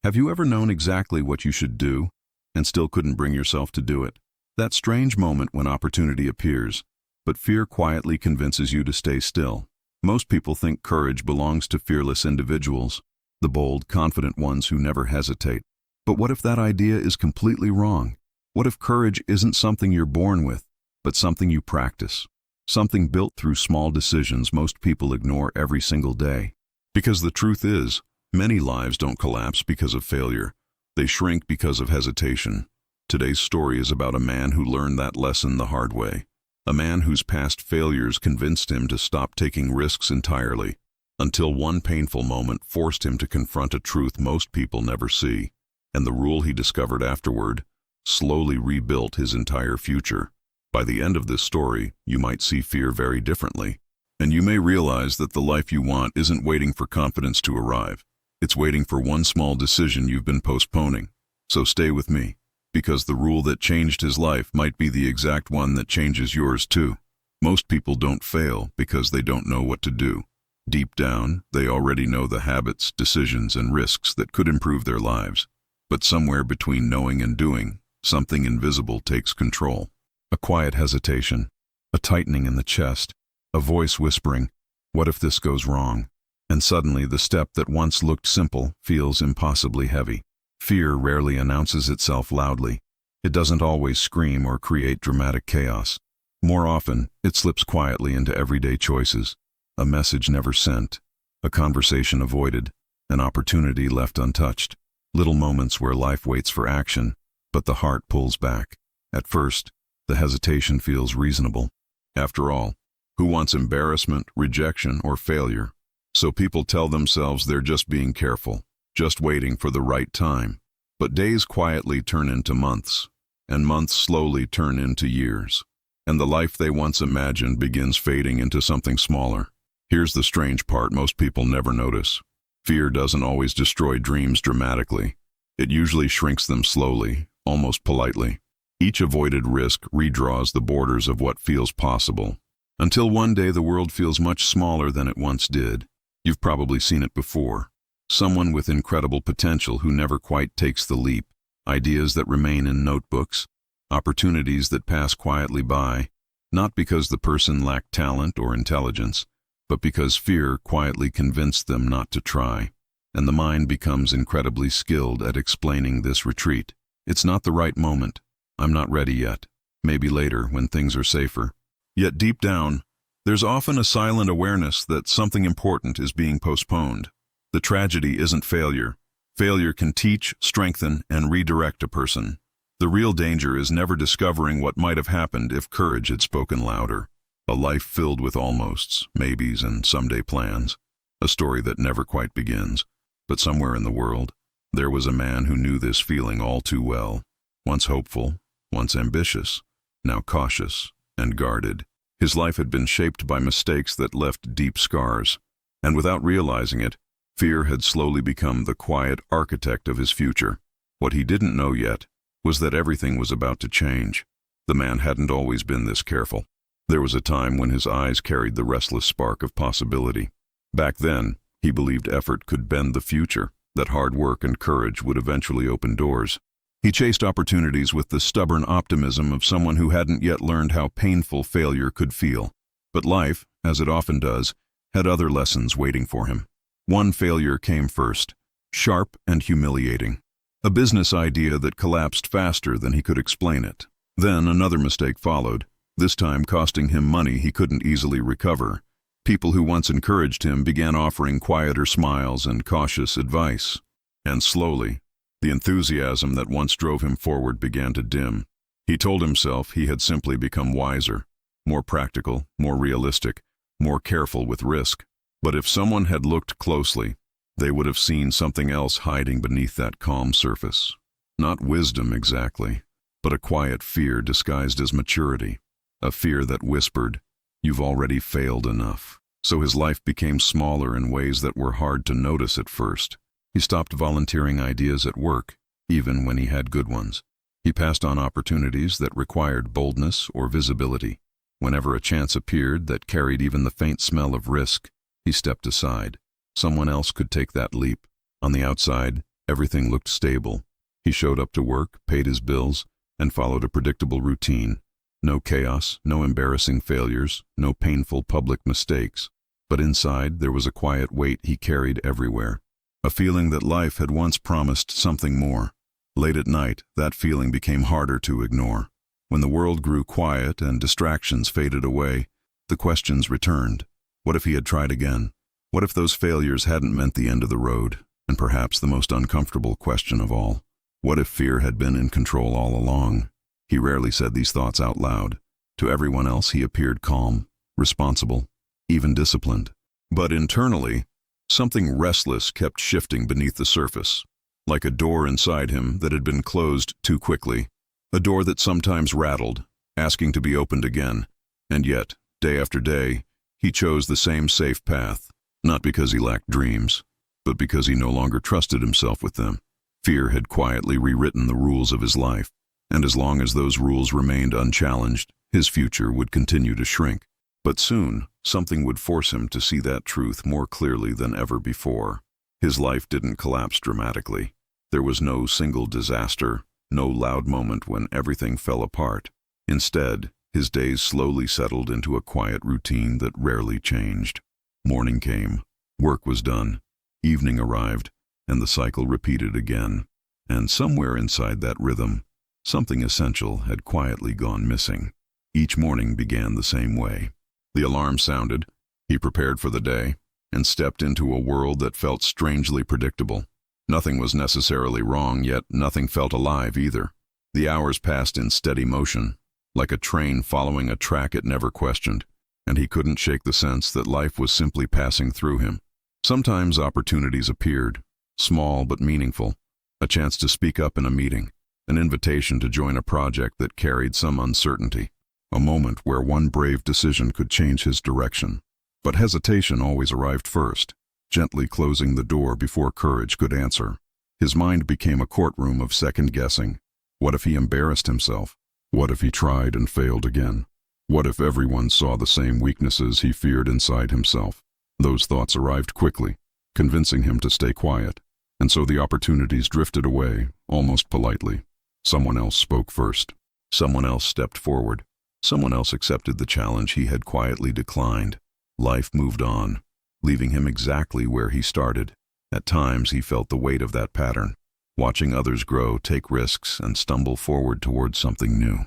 Have you ever known exactly what you should do and still couldn't bring yourself to do it? That strange moment when opportunity appears, but fear quietly convinces you to stay still. Most people think courage belongs to fearless individuals, the bold, confident ones who never hesitate. But what if that idea is completely wrong? What if courage isn't something you're born with, but something you practice? Something built through small decisions most people ignore every single day. Because the truth is, many lives don't collapse because of failure. They shrink because of hesitation. Today's story is about a man who learned that lesson the hard way. A man whose past failures convinced him to stop taking risks entirely, until one painful moment forced him to confront a truth most people never see. And the rule he discovered afterward slowly rebuilt his entire future. By the end of this story, you might see fear very differently. And you may realize that the life you want isn't waiting for confidence to arrive. It's waiting for one small decision you've been postponing. So stay with me, because the rule that changed his life might be the exact one that changes yours too. Most people don't fail because they don't know what to do. Deep down, they already know the habits, decisions, and risks that could improve their lives. But somewhere between knowing and doing, something invisible takes control. A quiet hesitation, a tightening in the chest, a voice whispering, "What if this goes wrong?" And suddenly the step that once looked simple feels impossibly heavy. Fear rarely announces itself loudly. It doesn't always scream or create dramatic chaos. More often, it slips quietly into everyday choices. A message never sent, a conversation avoided, an opportunity left untouched. Little moments where life waits for action, but the heart pulls back. At first, the hesitation feels reasonable. After all, who wants embarrassment, rejection, or failure? So people tell themselves they're just being careful, just waiting for the right time. But days quietly turn into months, and months slowly turn into years. And the life they once imagined begins fading into something smaller. Here's the strange part most people never notice. Fear doesn't always destroy dreams dramatically. It usually shrinks them slowly, almost politely. Each avoided risk redraws the borders of what feels possible, until one day the world feels much smaller than it once did. You've probably seen it before. Someone with incredible potential who never quite takes the leap, ideas that remain in notebooks, opportunities that pass quietly by, not because the person lacked talent or intelligence, but because fear quietly convinced them not to try. And the mind becomes incredibly skilled at explaining this retreat. It's not the right moment. I'm not ready yet. Maybe later, when things are safer. Yet deep down, there's often a silent awareness that something important is being postponed. The tragedy isn't failure. Failure can teach, strengthen, and redirect a person. The real danger is never discovering what might have happened if courage had spoken louder. A life filled with almosts, maybes, and someday plans. A story that never quite begins. But somewhere in the world, there was a man who knew this feeling all too well. Once hopeful, once ambitious, now cautious and guarded. His life had been shaped by mistakes that left deep scars. And without realizing it, fear had slowly become the quiet architect of his future. What he didn't know yet was that everything was about to change. The man hadn't always been this careful. There was a time when his eyes carried the restless spark of possibility. Back then, he believed effort could bend the future, that hard work and courage would eventually open doors. He chased opportunities with the stubborn optimism of someone who hadn't yet learned how painful failure could feel. But life, as it often does, had other lessons waiting for him. One failure came first, sharp and humiliating. A business idea that collapsed faster than he could explain it. Then another mistake followed, this time costing him money he couldn't easily recover. People who once encouraged him began offering quieter smiles and cautious advice. And slowly, the enthusiasm that once drove him forward began to dim. He told himself he had simply become wiser, more practical, more realistic, more careful with risk. But if someone had looked closely, they would have seen something else hiding beneath that calm surface. Not wisdom exactly, but a quiet fear disguised as maturity. A fear that whispered, "You've already failed enough." So his life became smaller in ways that were hard to notice at first. He stopped volunteering ideas at work, even when he had good ones. He passed on opportunities that required boldness or visibility. Whenever a chance appeared that carried even the faint smell of risk, he stepped aside. Someone else could take that leap. On the outside, Everything looked stable. He showed up to work, paid his bills, and followed a predictable routine. No chaos, no embarrassing failures, no painful public mistakes. But inside, there was a quiet weight he carried everywhere. A feeling that life had once promised something more. Late at night, that feeling became harder to ignore. When the world grew quiet and distractions faded away, the questions returned. What if he had tried again? What if those failures hadn't meant the end of the road? And perhaps the most uncomfortable question of all, what if fear had been in control all along? He rarely said these thoughts out loud. To everyone else, he appeared calm, responsible, even disciplined. But internally, something restless kept shifting beneath the surface, like a door inside him that had been closed too quickly, a door that sometimes rattled, asking to be opened again. And yet, day after day, he chose the same safe path, not because he lacked dreams, but because he no longer trusted himself with them. Fear had quietly rewritten the rules of his life, and as long as those rules remained unchallenged, his future would continue to shrink. But soon, something would force him to see that truth more clearly than ever before. His life didn't collapse dramatically. There was no single disaster, no loud moment when everything fell apart. Instead, his days slowly settled into a quiet routine that rarely changed. Morning came, work was done, evening arrived, and the cycle repeated again. And somewhere inside that rhythm, something essential had quietly gone missing. Each morning began the same way. The alarm sounded, he prepared for the day, and stepped into a world that felt strangely predictable. Nothing was necessarily wrong, yet nothing felt alive either. The hours passed in steady motion, like a train following a track it never questioned, and he couldn't shake the sense that life was simply passing through him. Sometimes opportunities appeared, small but meaningful, a chance to speak up in a meeting, an invitation to join a project that carried some uncertainty, a moment where one brave decision could change his direction. But hesitation always arrived first, gently closing the door before courage could answer. His mind became a courtroom of second-guessing. What if he embarrassed himself? What if he tried and failed again? What if everyone saw the same weaknesses he feared inside himself? Those thoughts arrived quickly, convincing him to stay quiet, and so the opportunities drifted away, almost politely. Someone else spoke first. Someone else stepped forward. Someone else accepted the challenge he had quietly declined. Life moved on, leaving him exactly where he started. At times he felt the weight of that pattern, watching others grow, take risks, and stumble forward towards something new.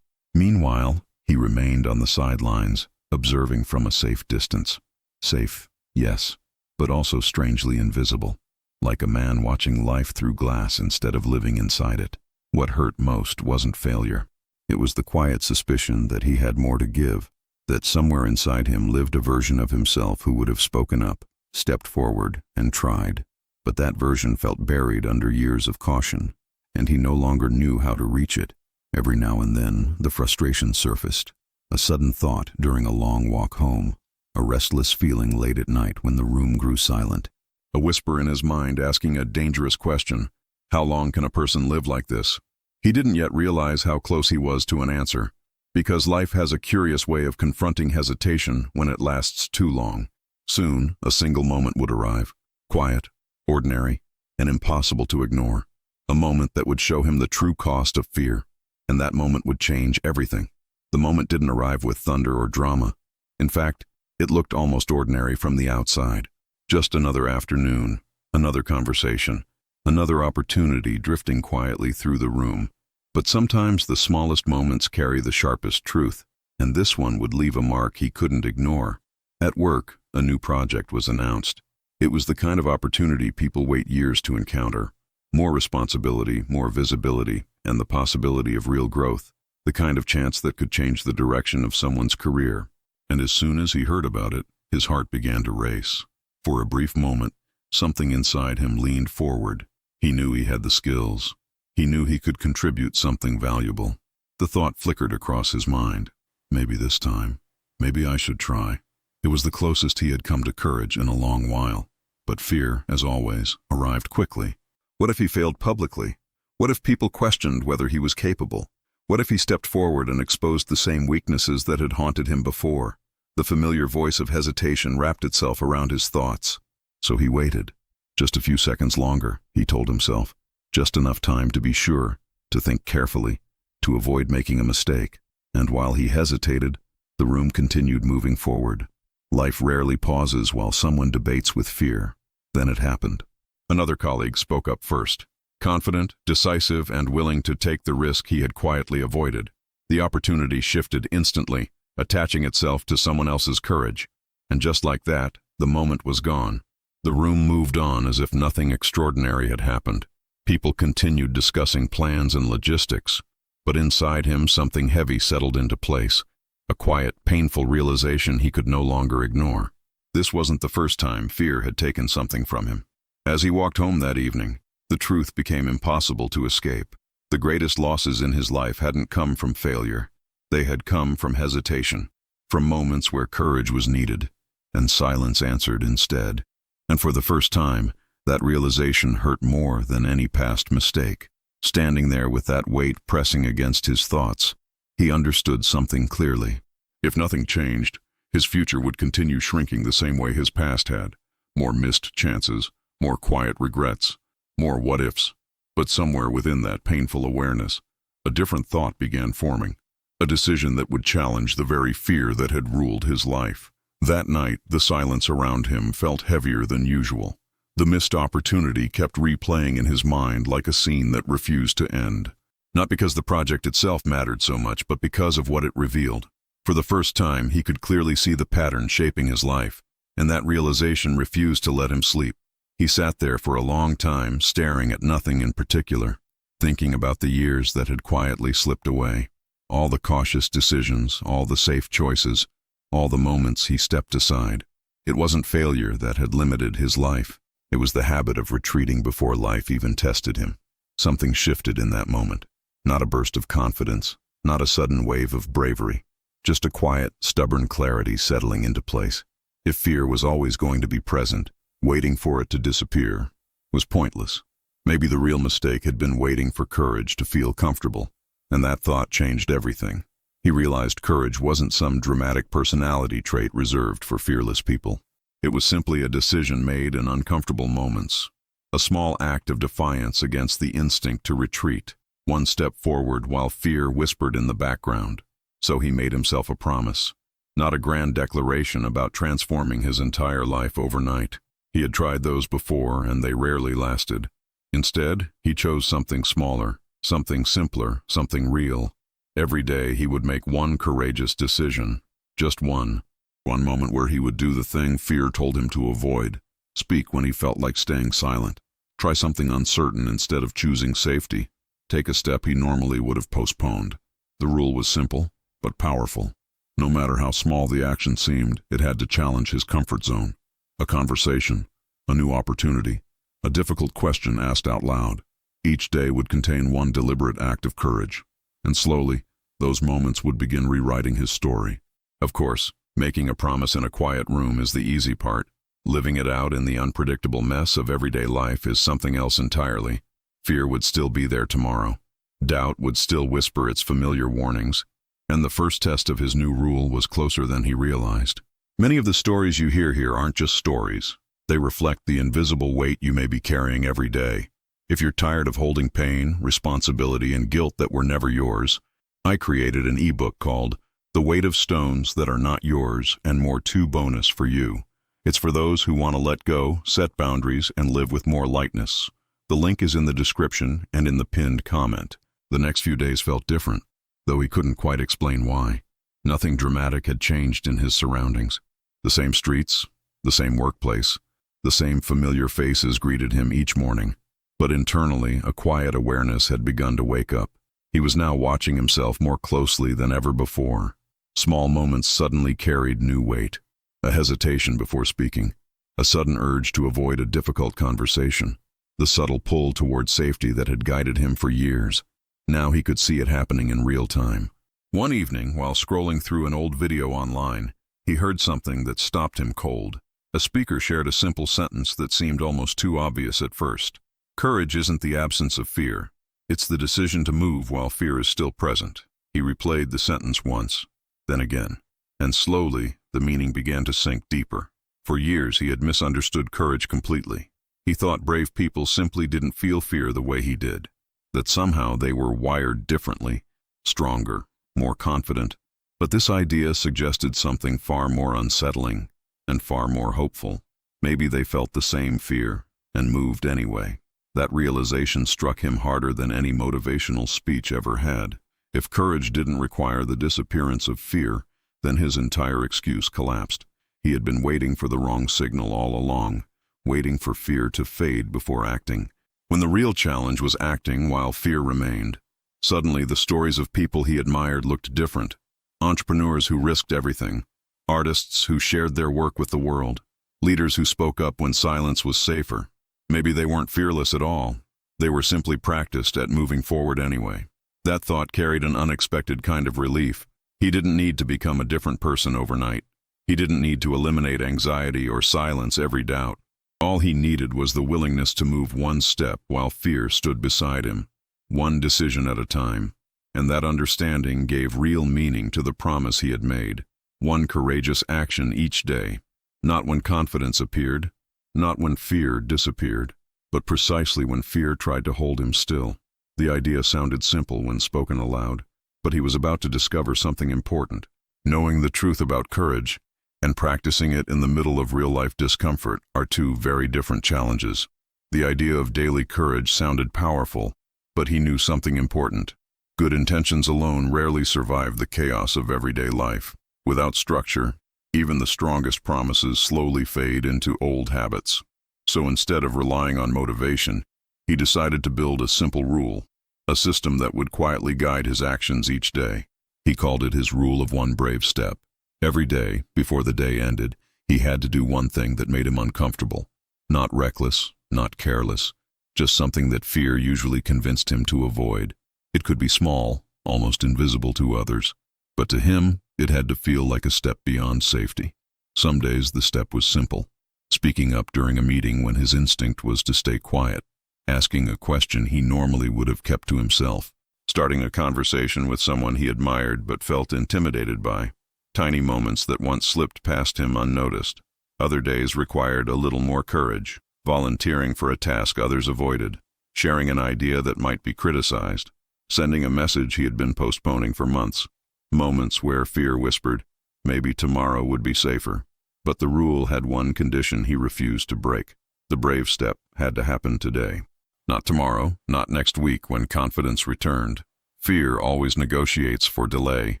Meanwhile, he remained on the sidelines, observing from a safe distance. Safe, yes, but also strangely invisible, like a man watching life through glass instead of living inside it. What hurt most wasn't failure. It was the quiet suspicion that he had more to give, that somewhere inside him lived a version of himself who would have spoken up, stepped forward, and tried. But that version felt buried under years of caution, and he no longer knew how to reach it. Every now and then, the frustration surfaced. A sudden thought during a long walk home, a restless feeling late at night when the room grew silent. A whisper in his mind asking a dangerous question. How long can a person live like this? He didn't yet realize how close he was to an answer, because life has a curious way of confronting hesitation when it lasts too long. Soon, a single moment would arrive, quiet, ordinary, and impossible to ignore. A moment that would show him the true cost of fear, and that moment would change everything. The moment didn't arrive with thunder or drama. In fact, it looked almost ordinary from the outside. Just another afternoon, another conversation, another opportunity drifting quietly through the room. But sometimes the smallest moments carry the sharpest truth, and this one would leave a mark he couldn't ignore. At work, a new project was announced. It was the kind of opportunity people wait years to encounter. More responsibility, more visibility, and the possibility of real growth. The kind of chance that could change the direction of someone's career. And as soon as he heard about it, his heart began to race. For a brief moment, something inside him leaned forward. He knew he had the skills. He knew he could contribute something valuable. The thought flickered across his mind. Maybe this time. Maybe I should try. It was the closest he had come to courage in a long while. But fear, as always, arrived quickly. What if he failed publicly? What if people questioned whether he was capable? What if he stepped forward and exposed the same weaknesses that had haunted him before? The familiar voice of hesitation wrapped itself around his thoughts. So he waited. Just a few seconds longer, he told himself. Just enough time to be sure, to think carefully, to avoid making a mistake. And while he hesitated, the room continued moving forward. Life rarely pauses while someone debates with fear. Then it happened. Another colleague spoke up first. Confident, decisive, and willing to take the risk he had quietly avoided. The opportunity shifted instantly, attaching itself to someone else's courage. And just like that, the moment was gone. The room moved on as if nothing extraordinary had happened. People continued discussing plans and logistics, but inside him something heavy settled into place, a quiet, painful realization he could no longer ignore. This wasn't the first time fear had taken something from him. As he walked home that evening, the truth became impossible to escape. The greatest losses in his life hadn't come from failure. They had come from hesitation, from moments where courage was needed, and silence answered instead. And for the first time, that realization hurt more than any past mistake. Standing there with that weight pressing against his thoughts, he understood something clearly. If nothing changed, his future would continue shrinking the same way his past had. More missed chances, more quiet regrets, more what-ifs. But somewhere within that painful awareness, a different thought began forming. A decision that would challenge the very fear that had ruled his life. That night, the silence around him felt heavier than usual. The missed opportunity kept replaying in his mind like a scene that refused to end. Not because the project itself mattered so much, but because of what it revealed. For the first time, he could clearly see the pattern shaping his life, and that realization refused to let him sleep. He sat there for a long time, staring at nothing in particular, thinking about the years that had quietly slipped away. All the cautious decisions, all the safe choices, all the moments he stepped aside. It wasn't failure that had limited his life. It was the habit of retreating before life even tested him. Something shifted in that moment. Not a burst of confidence, not a sudden wave of bravery. Just a quiet, stubborn clarity settling into place. If fear was always going to be present, waiting for it to disappear was pointless. Maybe the real mistake had been waiting for courage to feel comfortable, and that thought changed everything. He realized courage wasn't some dramatic personality trait reserved for fearless people. It was simply a decision made in uncomfortable moments, a small act of defiance against the instinct to retreat, one step forward while fear whispered in the background. So he made himself a promise, not a grand declaration about transforming his entire life overnight. He had tried those before, and they rarely lasted. Instead, he chose something smaller, something simpler, something real. Every day he would make one courageous decision, just one. One moment where he would do the thing fear told him to avoid, speak when he felt like staying silent, try something uncertain instead of choosing safety, take a step he normally would have postponed. The rule was simple, but powerful. No matter how small the action seemed, it had to challenge his comfort zone. A conversation, a new opportunity, a difficult question asked out loud. Each day would contain one deliberate act of courage, and slowly, those moments would begin rewriting his story. Of course, making a promise in a quiet room is the easy part. Living it out in the unpredictable mess of everyday life is something else entirely. Fear would still be there tomorrow. Doubt would still whisper its familiar warnings, and the first test of his new rule was closer than he realized. Many of the stories you hear here aren't just stories. They reflect the invisible weight you may be carrying every day. If you're tired of holding pain, responsibility, and guilt that were never yours, I created an ebook called The Weight of Stones That Are Not Yours and More Too bonus for you. It's for those who want to let go, set boundaries, and live with more lightness. The link is in the description and in the pinned comment. The next few days felt different, though he couldn't quite explain why. Nothing dramatic had changed in his surroundings. The same streets, the same workplace, the same familiar faces greeted him each morning. But internally, a quiet awareness had begun to wake up. He was now watching himself more closely than ever before. Small moments suddenly carried new weight. A hesitation before speaking, a sudden urge to avoid a difficult conversation, the subtle pull toward safety that had guided him for years. Now he could see it happening in real time. One evening, while scrolling through an old video online, he heard something that stopped him cold. A speaker shared a simple sentence that seemed almost too obvious at first. Courage isn't the absence of fear. It's the decision to move while fear is still present. He replayed the sentence once, then again, and slowly the meaning began to sink deeper. For years he had misunderstood courage completely. He thought brave people simply didn't feel fear the way he did, that somehow they were wired differently, stronger, more confident. But this idea suggested something far more unsettling and far more hopeful. Maybe they felt the same fear and moved anyway. That realization struck him harder than any motivational speech ever had. If courage didn't require the disappearance of fear, then his entire excuse collapsed. He had been waiting for the wrong signal all along, waiting for fear to fade before acting. When the real challenge was acting while fear remained, suddenly the stories of people he admired looked different. Entrepreneurs who risked everything, artists who shared their work with the world, leaders who spoke up when silence was safer. Maybe they weren't fearless at all. They were simply practiced at moving forward anyway. That thought carried an unexpected kind of relief. He didn't need to become a different person overnight. He didn't need to eliminate anxiety or silence every doubt. All he needed was the willingness to move one step while fear stood beside him, one decision at a time. And that understanding gave real meaning to the promise he had made. One courageous action each day. Not when confidence appeared, not when fear disappeared, but precisely when fear tried to hold him still. The idea sounded simple when spoken aloud, but he was about to discover something important. Knowing the truth about courage and practicing it in the middle of real-life discomfort are two very different challenges. The idea of daily courage sounded powerful, but he knew something important. Good intentions alone rarely survive the chaos of everyday life. Without structure, even the strongest promises slowly fade into old habits. So instead of relying on motivation, he decided to build a simple rule, a system that would quietly guide his actions each day. He called it his rule of one brave step. Every day, before the day ended, he had to do one thing that made him uncomfortable. Not reckless, not careless, just something that fear usually convinced him to avoid. It could be small, almost invisible to others, but to him, it had to feel like a step beyond safety. Some days the step was simple, speaking up during a meeting when his instinct was to stay quiet, asking a question he normally would have kept to himself, starting a conversation with someone he admired but felt intimidated by. Tiny moments that once slipped past him unnoticed. Other days required a little more courage, volunteering for a task others avoided, sharing an idea that might be criticized, sending a message he had been postponing for months. Moments where fear whispered, maybe tomorrow would be safer. But the rule had one condition he refused to break. The brave step had to happen today. Not tomorrow, not next week when confidence returned. Fear always negotiates for delay.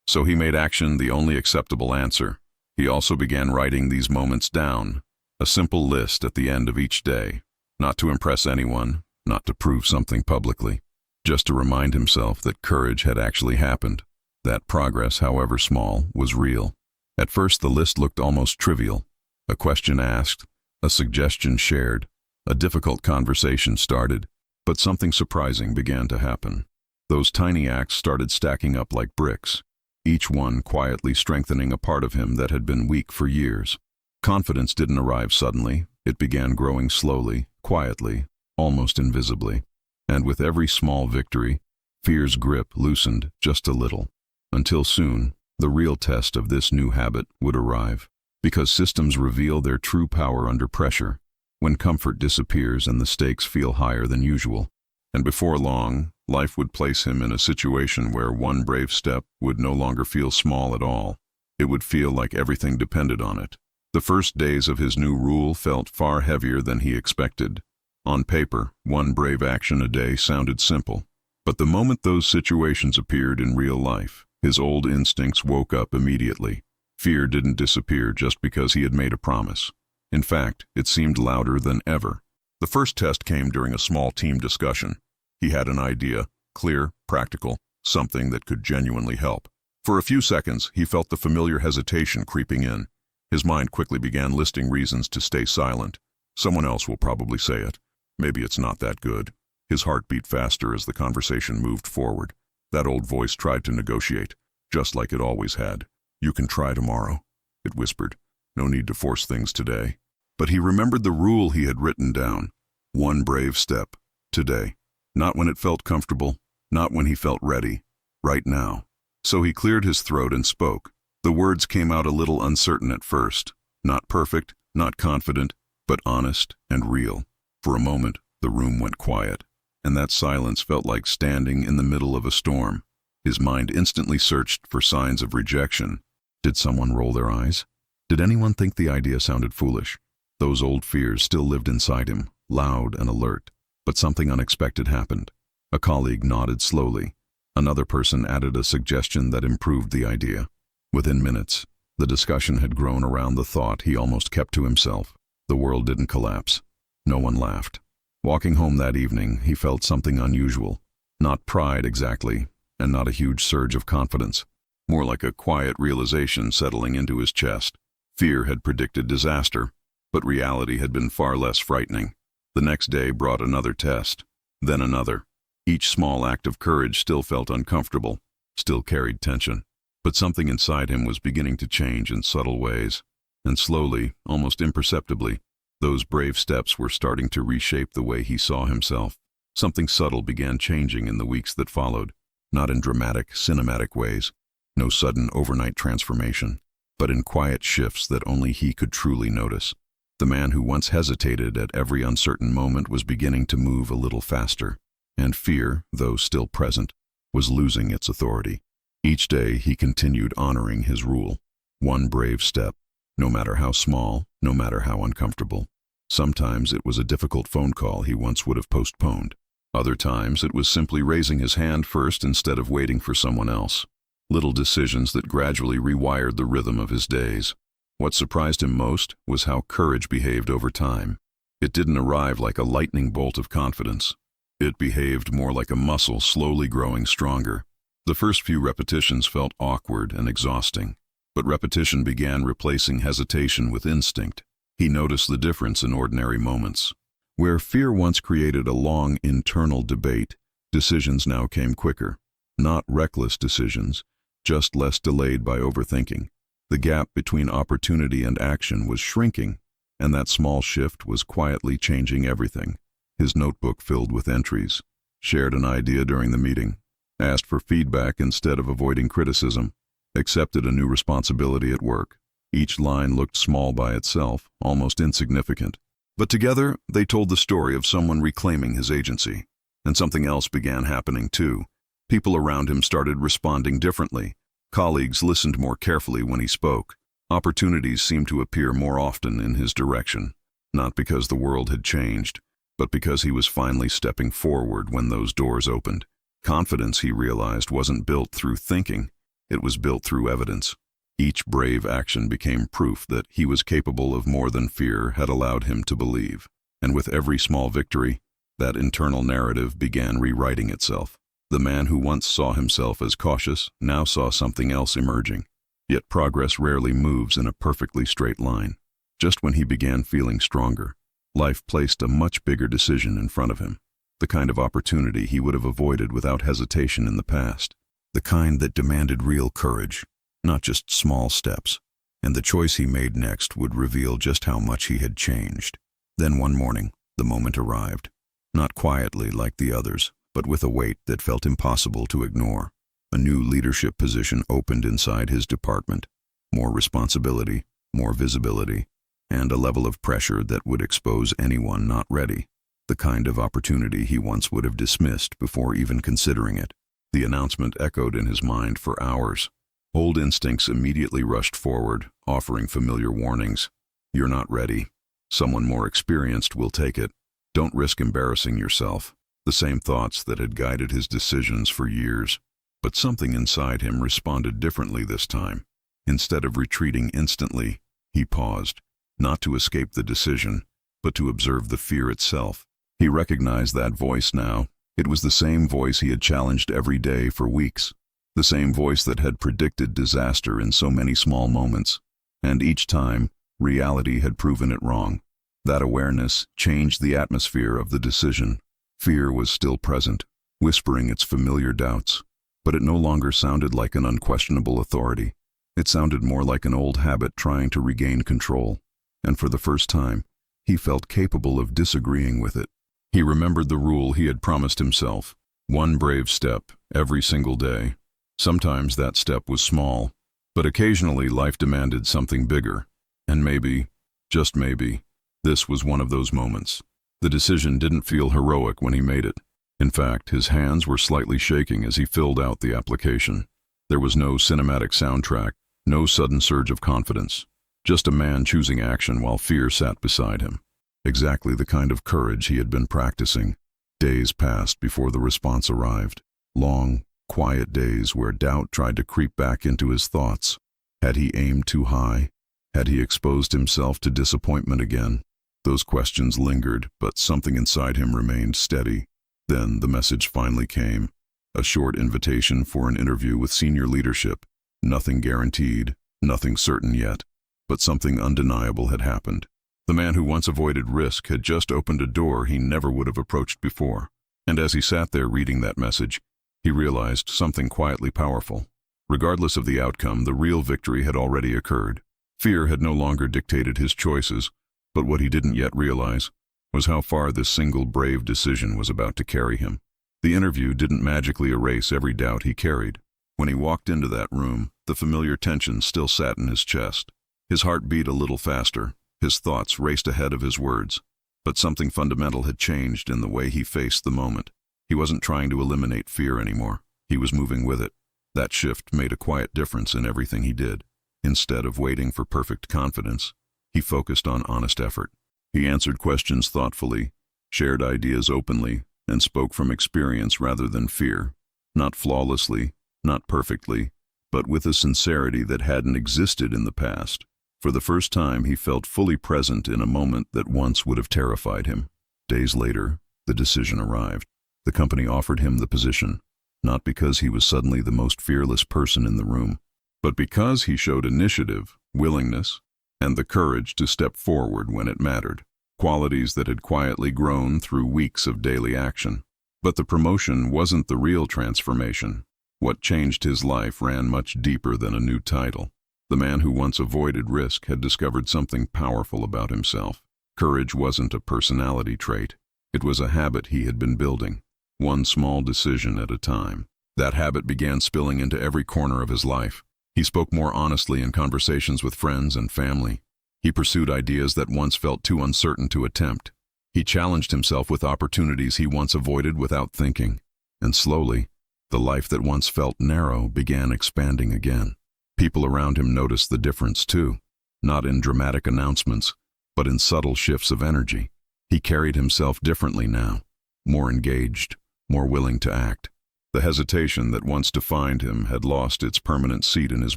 So he made action the only acceptable answer. He also began writing these moments down, a simple list at the end of each day, not to impress anyone, not to prove something publicly, just to remind himself that courage had actually happened. That progress, however small, was real. At first the list looked almost trivial. A question asked, a suggestion shared, a difficult conversation started, but something surprising began to happen. Those tiny acts started stacking up like bricks, each one quietly strengthening a part of him that had been weak for years. Confidence didn't arrive suddenly. It began growing slowly, quietly, almost invisibly. And with every small victory, fear's grip loosened just a little. Until soon, the real test of this new habit would arrive. Because systems reveal their true power under pressure, when comfort disappears and the stakes feel higher than usual. And before long, life would place him in a situation where one brave step would no longer feel small at all. It would feel like everything depended on it. The first days of his new rule felt far heavier than he expected. On paper, one brave action a day sounded simple. But the moment those situations appeared in real life, his old instincts woke up immediately. Fear didn't disappear just because he had made a promise. In fact, it seemed louder than ever. The first test came during a small team discussion. He had an idea, clear, practical, something that could genuinely help. For a few seconds, he felt the familiar hesitation creeping in. His mind quickly began listing reasons to stay silent. Someone else will probably say it. Maybe it's not that good. His heart beat faster as the conversation moved forward. That old voice tried to negotiate, just like it always had. "You can try tomorrow," it whispered. "No need to force things today." But he remembered the rule he had written down. One brave step, today. Not when it felt comfortable, not when he felt ready, right now. So he cleared his throat and spoke. The words came out a little uncertain at first. Not perfect, not confident, but honest and real. For a moment, the room went quiet, and that silence felt like standing in the middle of a storm. His mind instantly searched for signs of rejection. Did someone roll their eyes? Did anyone think the idea sounded foolish? Those old fears still lived inside him, loud and alert. But something unexpected happened. A colleague nodded slowly. Another person added a suggestion that improved the idea. Within minutes, the discussion had grown around the thought he almost kept to himself. The world didn't collapse. No one laughed. Walking home that evening, he felt something unusual. Not pride exactly, and not a huge surge of confidence. More like a quiet realization settling into his chest. Fear had predicted disaster, but reality had been far less frightening. The next day brought another test, then another. Each small act of courage still felt uncomfortable, still carried tension. But something inside him was beginning to change in subtle ways. And slowly, almost imperceptibly, those brave steps were starting to reshape the way he saw himself. Something subtle began changing in the weeks that followed, not in dramatic, cinematic ways. No sudden overnight transformation, but in quiet shifts that only he could truly notice. The man who once hesitated at every uncertain moment was beginning to move a little faster, and fear, though still present, was losing its authority. Each day he continued honoring his rule. One brave step, no matter how small, no matter how uncomfortable. Sometimes it was a difficult phone call he once would have postponed. Other times it was simply raising his hand first instead of waiting for someone else. Little decisions that gradually rewired the rhythm of his days. What surprised him most was how courage behaved over time. It didn't arrive like a lightning bolt of confidence. It behaved more like a muscle slowly growing stronger. The first few repetitions felt awkward and exhausting, but repetition began replacing hesitation with instinct. He noticed the difference in ordinary moments. Where fear once created a long internal debate, decisions now came quicker. Not reckless decisions, just less delayed by overthinking. The gap between opportunity and action was shrinking, and that small shift was quietly changing everything. His notebook filled with entries, shared an idea during the meeting, asked for feedback instead of avoiding criticism, accepted a new responsibility at work. Each line looked small by itself, almost insignificant. But together, they told the story of someone reclaiming his agency. And something else began happening too. People around him started responding differently. Colleagues listened more carefully when he spoke. Opportunities seemed to appear more often in his direction, not because the world had changed, but because he was finally stepping forward when those doors opened. Confidence, he realized, wasn't built through thinking, it was built through evidence. Each brave action became proof that he was capable of more than fear had allowed him to believe. And with every small victory, that internal narrative began rewriting itself. The man who once saw himself as cautious now saw something else emerging. Yet progress rarely moves in a perfectly straight line. Just when he began feeling stronger, life placed a much bigger decision in front of him. The kind of opportunity he would have avoided without hesitation in the past. The kind that demanded real courage, not just small steps. And the choice he made next would reveal just how much he had changed. Then one morning, the moment arrived. Not quietly like the others, but with a weight that felt impossible to ignore. A new leadership position opened inside his department. More responsibility, more visibility, and a level of pressure that would expose anyone not ready. The kind of opportunity he once would have dismissed before even considering it. The announcement echoed in his mind for hours. Old instincts immediately rushed forward, offering familiar warnings. You're not ready. Someone more experienced will take it. Don't risk embarrassing yourself. The same thoughts that had guided his decisions for years. But something inside him responded differently this time. Instead of retreating instantly, he paused, not to escape the decision, but to observe the fear itself. He recognized that voice now. It was the same voice he had challenged every day for weeks. The same voice that had predicted disaster in so many small moments. And each time, reality had proven it wrong. That awareness changed the atmosphere of the decision. Fear was still present, whispering its familiar doubts. But it no longer sounded like an unquestionable authority. It sounded more like an old habit trying to regain control. And for the first time, he felt capable of disagreeing with it. He remembered the rule he had promised himself. One brave step, every single day. Sometimes that step was small, but occasionally life demanded something bigger. And maybe, just maybe, this was one of those moments. The decision didn't feel heroic when he made it. In fact, his hands were slightly shaking as he filled out the application. There was no cinematic soundtrack, no sudden surge of confidence. Just a man choosing action while fear sat beside him. Exactly the kind of courage he had been practicing. Days passed before the response arrived. Long, quiet days where doubt tried to creep back into his thoughts. Had he aimed too high? Had he exposed himself to disappointment again? Those questions lingered, but something inside him remained steady. Then the message finally came. A short invitation for an interview with senior leadership. Nothing guaranteed, nothing certain yet, but something undeniable had happened. The man who once avoided risk had just opened a door he never would have approached before. And as he sat there reading that message, he realized something quietly powerful. Regardless of the outcome, the real victory had already occurred. Fear had no longer dictated his choices, but what he didn't yet realize was how far this single brave decision was about to carry him. The interview didn't magically erase every doubt he carried. When he walked into that room, the familiar tension still sat in his chest. His heart beat a little faster, his thoughts raced ahead of his words. But something fundamental had changed in the way he faced the moment. He wasn't trying to eliminate fear anymore. He was moving with it. That shift made a quiet difference in everything he did. Instead of waiting for perfect confidence, he focused on honest effort. He answered questions thoughtfully, shared ideas openly, and spoke from experience rather than fear. Not flawlessly, not perfectly, but with a sincerity that hadn't existed in the past. For the first time, he felt fully present in a moment that once would have terrified him. Days later, the decision arrived. The company offered him the position, not because he was suddenly the most fearless person in the room, but because he showed initiative, willingness, and the courage to step forward when it mattered, qualities that had quietly grown through weeks of daily action. But the promotion wasn't the real transformation. What changed his life ran much deeper than a new title. The man who once avoided risk had discovered something powerful about himself. Courage wasn't a personality trait. It was a habit he had been building, one small decision at a time. That habit began spilling into every corner of his life. He spoke more honestly in conversations with friends and family. He pursued ideas that once felt too uncertain to attempt. He challenged himself with opportunities he once avoided without thinking. And slowly, the life that once felt narrow began expanding again. People around him noticed the difference too, not in dramatic announcements, but in subtle shifts of energy. He carried himself differently now, more engaged, more willing to act. The hesitation that once defined him had lost its permanent seat in his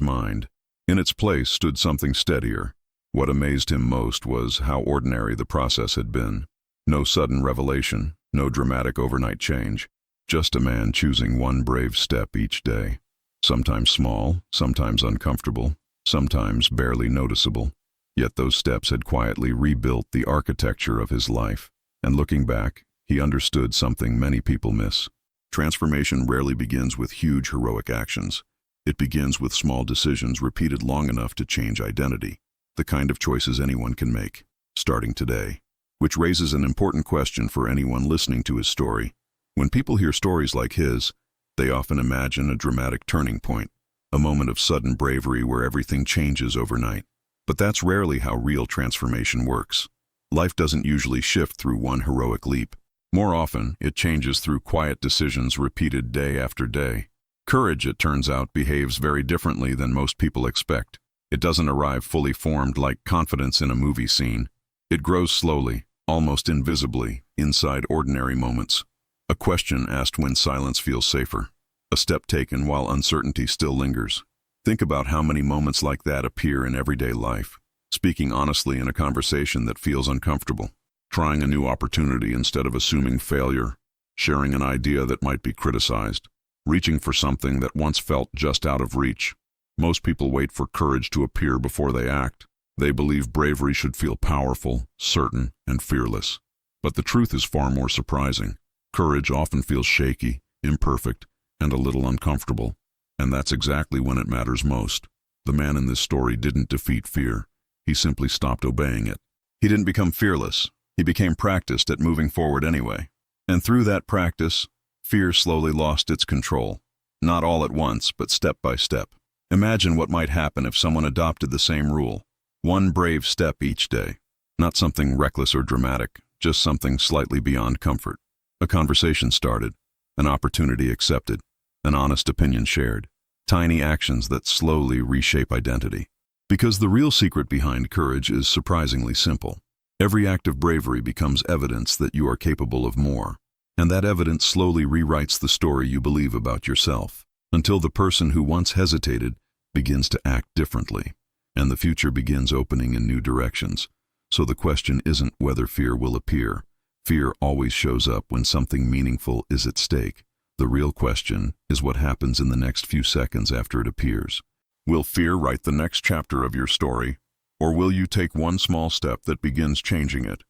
mind. In its place stood something steadier. What amazed him most was how ordinary the process had been. No sudden revelation, no dramatic overnight change. Just a man choosing one brave step each day. Sometimes small, sometimes uncomfortable, sometimes barely noticeable. Yet those steps had quietly rebuilt the architecture of his life. And looking back, he understood something many people miss. Transformation rarely begins with huge heroic actions. It begins with small decisions repeated long enough to change identity. The kind of choices anyone can make, starting today. Which raises an important question for anyone listening to his story. When people hear stories like his, they often imagine a dramatic turning point, a moment of sudden bravery where everything changes overnight. But that's rarely how real transformation works. Life doesn't usually shift through one heroic leap. More often, it changes through quiet decisions repeated day after day. Courage, it turns out, behaves very differently than most people expect. It doesn't arrive fully formed like confidence in a movie scene. It grows slowly, almost invisibly, inside ordinary moments. A question asked when silence feels safer. A step taken while uncertainty still lingers. Think about how many moments like that appear in everyday life. Speaking honestly in a conversation that feels uncomfortable. Trying a new opportunity instead of assuming failure. Sharing an idea that might be criticized. Reaching for something that once felt just out of reach. Most people wait for courage to appear before they act. They believe bravery should feel powerful, certain, and fearless. But the truth is far more surprising. Courage often feels shaky, imperfect, and a little uncomfortable. And that's exactly when it matters most. The man in this story didn't defeat fear. He simply stopped obeying it. He didn't become fearless. He became practiced at moving forward anyway. And through that practice, fear slowly lost its control. Not all at once, but step by step. Imagine what might happen if someone adopted the same rule. One brave step each day. Not something reckless or dramatic, just something slightly beyond comfort. A conversation started, an opportunity accepted, an honest opinion shared. Tiny actions that slowly reshape identity. Because the real secret behind courage is surprisingly simple. Every act of bravery becomes evidence that you are capable of more. And that evidence slowly rewrites the story you believe about yourself, until the person who once hesitated begins to act differently, and the future begins opening in new directions. So the question isn't whether fear will appear. Fear always shows up when something meaningful is at stake. The real question is what happens in the next few seconds after it appears. Will fear write the next chapter of your story, or will you take one small step that begins changing it?